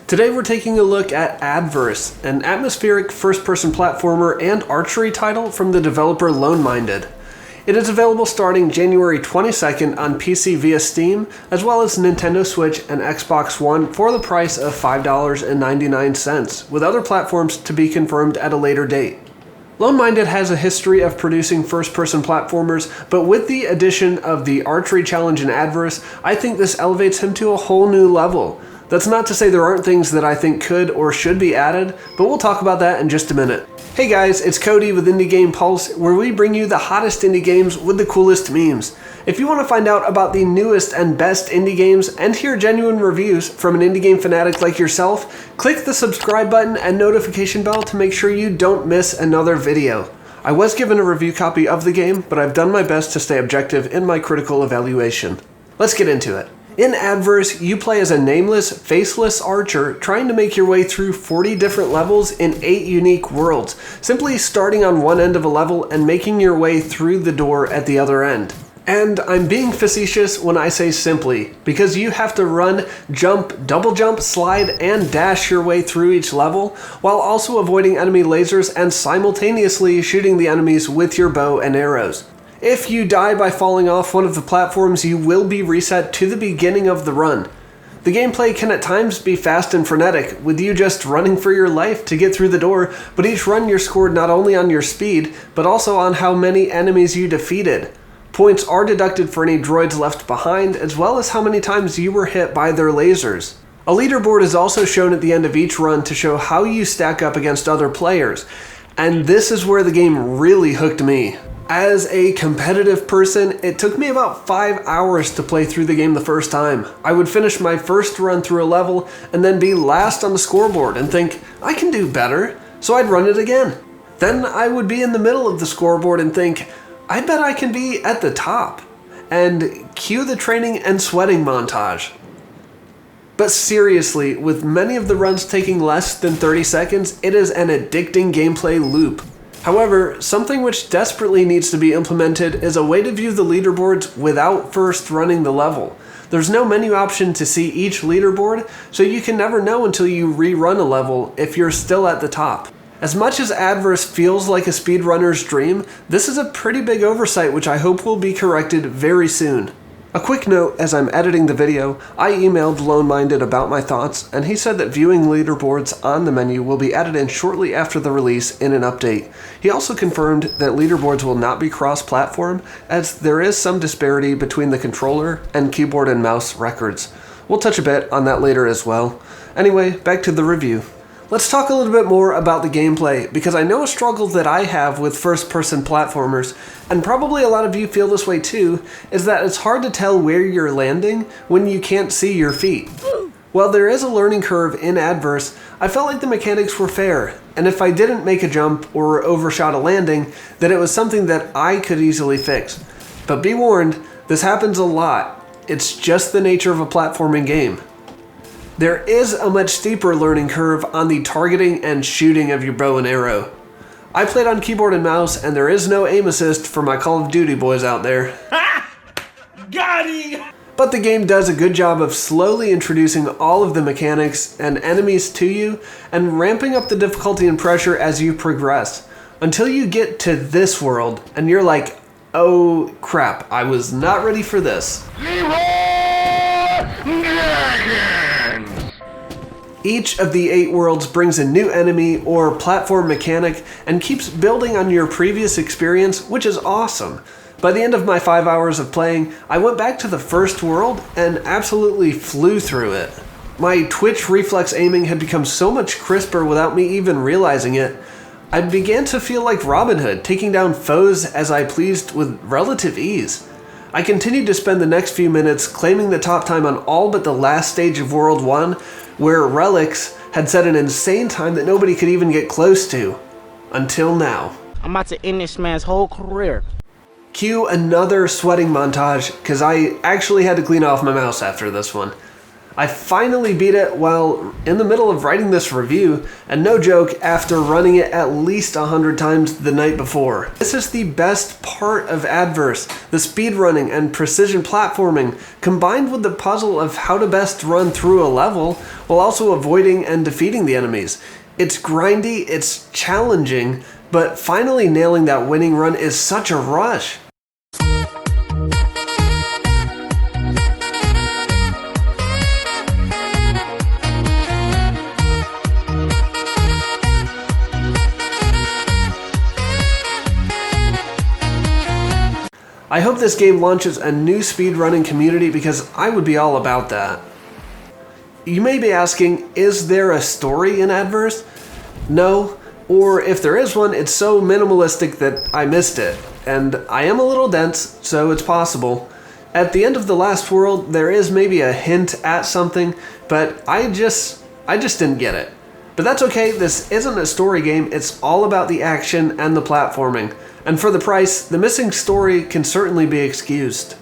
Today we're taking a look at Adverse, an atmospheric first-person platformer and archery title from the developer Loneminded. It is available starting January 22nd on PC via Steam, as well as Nintendo Switch and Xbox One for the price of $5.99, with other platforms to be confirmed at a later date. Loneminded has a history of producing first-person platformers, but with the addition of the archery challenge in Adverse, I think this elevates him to a whole new level. That's not to say there aren't things that I think could or should be added, but we'll talk about that in just a minute. Hey guys, it's Cody with Indie Game Pulse, where we bring you the hottest indie games with the coolest memes. If you want to find out about the newest and best indie games and hear genuine reviews from an indie game fanatic like yourself, click the subscribe button and notification bell to make sure you don't miss another video. I was given a review copy of the game, but I've done my best to stay objective in my critical evaluation. Let's get into it. In Adverse, you play as a nameless, faceless archer trying to make your way through 40 different levels in 8 unique worlds, simply starting on one end of a level and making your way through the door at the other end. And I'm being facetious when I say simply, because you have to run, jump, double jump, slide, and dash your way through each level, while also avoiding enemy lasers and simultaneously shooting the enemies with your bow and arrows. If you die by falling off one of the platforms, you will be reset to the beginning of the run. The gameplay can at times be fast and frenetic, with you just running for your life to get through the door, but each run you're scored not only on your speed, but also on how many enemies you defeated. Points are deducted for any droids left behind, as well as how many times you were hit by their lasers. A leaderboard is also shown at the end of each run to show how you stack up against other players, and this is where the game really hooked me. As a competitive person, it took me about 5 hours to play through the game the first time. I would finish my first run through a level and then be last on the scoreboard and think, I can do better, so I'd run it again. Then I would be in the middle of the scoreboard and think, I bet I can be at the top, and cue the training and sweating montage. But seriously, with many of the runs taking less than 30 seconds, it is an addicting gameplay loop. However, something which desperately needs to be implemented is a way to view the leaderboards without first running the level. There's no menu option to see each leaderboard, so you can never know until you rerun a level if you're still at the top. As much as Adverse feels like a speedrunner's dream, this is a pretty big oversight which I hope will be corrected very soon. A quick note, as I'm editing the video, I emailed Loneminded about my thoughts, and he said that viewing leaderboards on the menu will be added in shortly after the release in an update. He also confirmed that leaderboards will not be cross-platform, as there is some disparity between the controller and keyboard and mouse records. We'll touch a bit on that later as well. Anyway, back to the review. Let's talk a little bit more about the gameplay, because I know a struggle that I have with first-person platformers, and probably a lot of you feel this way too, is that it's hard to tell where you're landing when you can't see your feet. While there is a learning curve in Adverse, I felt like the mechanics were fair, and if I didn't make a jump or overshot a landing, then it was something that I could easily fix. But be warned, this happens a lot. It's just the nature of a platforming game. There is a much steeper learning curve on the targeting and shooting of your bow and arrow. I played on keyboard and mouse, and there is no aim assist for my Call of Duty boys out there. Got him! But the game does a good job of slowly introducing all of the mechanics and enemies to you, and ramping up the difficulty and pressure as you progress, until you get to this world, and you're like, oh crap, I was not ready for this. Each of the 8 worlds brings a new enemy or platform mechanic and keeps building on your previous experience, which is awesome. By the end of my 5 hours of playing, I went back to the first world and absolutely flew through it. My twitch reflex aiming had become so much crisper without me even realizing it. I began to feel like Robin Hood, taking down foes as I pleased with relative ease. I continued to spend the next few minutes claiming the top time on all but the last stage of World 1, where Relics had set an insane time that nobody could even get close to. Until now. I'm about to end this man's whole career. Cue another sweating montage, because I actually had to clean off my mouse after this one. I finally beat it while in the middle of writing this review, and no joke, after running it at least 100 times the night before. This is the best part of Adverse, the speedrunning and precision platforming, combined with the puzzle of how to best run through a level while also avoiding and defeating the enemies. It's grindy, it's challenging, but finally nailing that winning run is such a rush. I hope this game launches a new speedrunning community because I would be all about that. You may be asking, is there a story in Adverse? No, or if there is one, it's so minimalistic that I missed it. And I am a little dense, so it's possible. At the end of the last world, there is maybe a hint at something, but I just didn't get it. But that's okay, this isn't a story game, it's all about the action and the platforming. And for the price, the missing story can certainly be excused.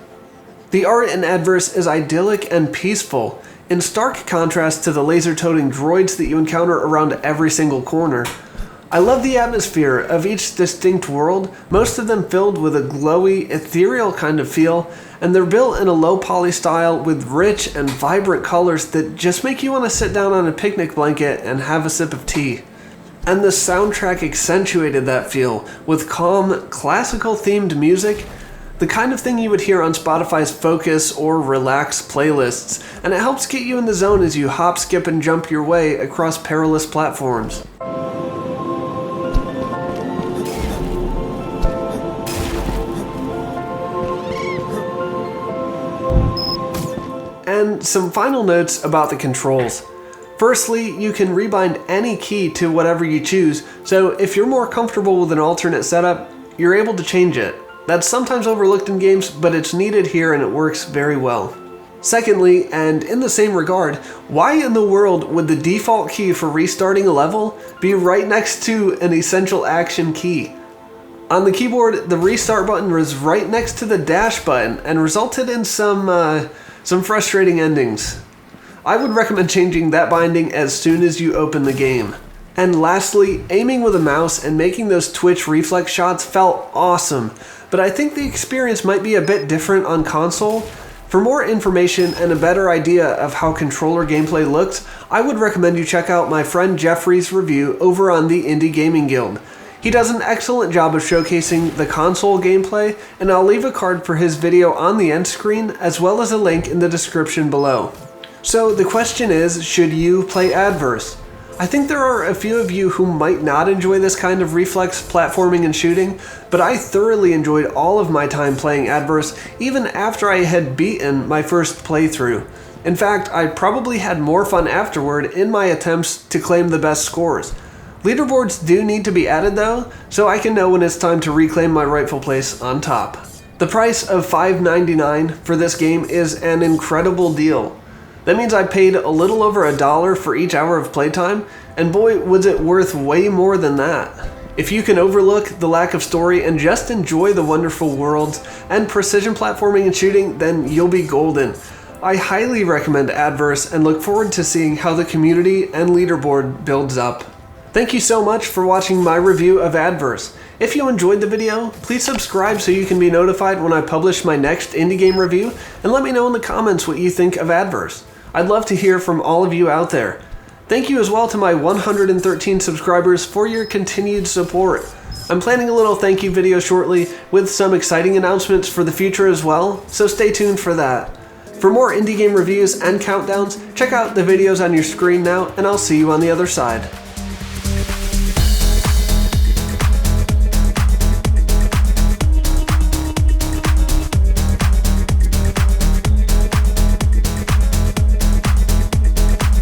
The art in Adverse is idyllic and peaceful, in stark contrast to the laser-toting droids that you encounter around every single corner. I love the atmosphere of each distinct world, most of them filled with a glowy, ethereal kind of feel, and they're built in a low-poly style with rich and vibrant colors that just make you want to sit down on a picnic blanket and have a sip of tea. And the soundtrack accentuated that feel, with calm, classical-themed music, the kind of thing you would hear on Spotify's Focus or Relax playlists, and it helps get you in the zone as you hop, skip, and jump your way across perilous platforms. And some final notes about the controls. Firstly, you can rebind any key to whatever you choose, so if you're more comfortable with an alternate setup, you're able to change it. That's sometimes overlooked in games, but it's needed here and it works very well. Secondly, and in the same regard, why in the world would the default key for restarting a level be right next to an essential action key? On the keyboard, the restart button was right next to the dash button and resulted in some frustrating endings. I would recommend changing that binding as soon as you open the game. And lastly, aiming with a mouse and making those twitch reflex shots felt awesome, but I think the experience might be a bit different on console. For more information and a better idea of how controller gameplay looks, I would recommend you check out my friend Jeffrey's review over on the Indie Gaming Guild. He does an excellent job of showcasing the console gameplay, and I'll leave a card for his video on the end screen as well as a link in the description below. So the question is, should you play Adverse? I think there are a few of you who might not enjoy this kind of reflex platforming and shooting, but I thoroughly enjoyed all of my time playing Adverse even after I had beaten my first playthrough. In fact, I probably had more fun afterward in my attempts to claim the best scores. Leaderboards do need to be added though, so I can know when it's time to reclaim my rightful place on top. The price of $5.99 for this game is an incredible deal. That means I paid a little over $1 for each hour of playtime, and boy was it worth way more than that. If you can overlook the lack of story and just enjoy the wonderful worlds and precision platforming and shooting, then you'll be golden. I highly recommend Adverse and look forward to seeing how the community and leaderboard builds up. Thank you so much for watching my review of Adverse. If you enjoyed the video, please subscribe so you can be notified when I publish my next indie game review, and let me know in the comments what you think of Adverse. I'd love to hear from all of you out there. Thank you as well to my 113 subscribers for your continued support. I'm planning a little thank you video shortly with some exciting announcements for the future as well, so stay tuned for that. For more indie game reviews and countdowns, check out the videos on your screen now, and I'll see you on the other side.